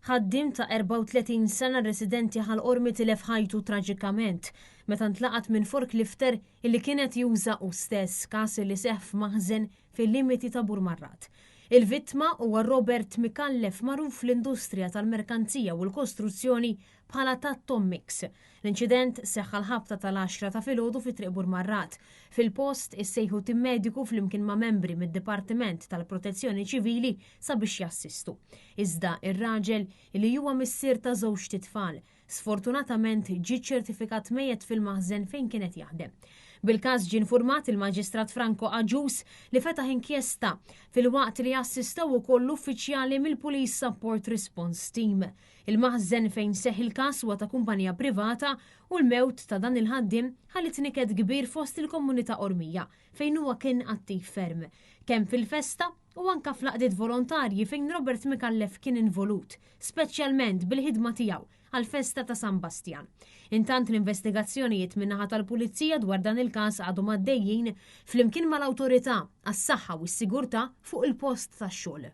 ħaddim ta' 34 sena residenti ħal-qormi tilef ħajtu traġikament meta ntlaqat minn forklifter illi kienet juża u stess każ li seħħ f'maħżen fil-limiti ta' Burmarrat. Il-vittma huwa Robert Mikallef magħruf fl-industrija tal-merkanzija u l-kostruzzjoni bħala ta' Tom Mix. L-inċident seħħ l-ħabta tal-10 ta' filgħodu fi triq Burmarrat. Fil-post issejħu tim mediku flimkien ma' membri mid-Dipartiment tal-Protezzjoni Ċivili sabiex jassistu. Iżda ir-raġel li huwa missier ta' żewġ titfal sfortunatament ġie ċertifikat mejjed fil-maħżen fejn kienet jaħdem. Bil-każ ġie infurmat il-Maġistrat Franco Aġus li fetaħ inkjesta fil-waqt li assistew ukoll uffiċjali mill-Police Support Response Team. Il-maħżen fejn seħħ il-każ huwa ta' kumpanija privata u l-mewt ta' dan il-ħaddiem ħallit niket kbir fost il-komunità qormija fejn huwa kien attiv ferm, kemm fil-festa u anke fl-għaqdiet volontarji fejn Robert Mikallef kien involut, speċjalment bil-ħidma tiegħu għal-festa ta' San Bastian. Intant l-investigazzjonijiet min-naħa tal-Pulizija dwar dan il-każ għadhom għaddejjin flimkien mal-awtorità għas-saħħa u s-sigurtà fuq il-post tax-xogħol.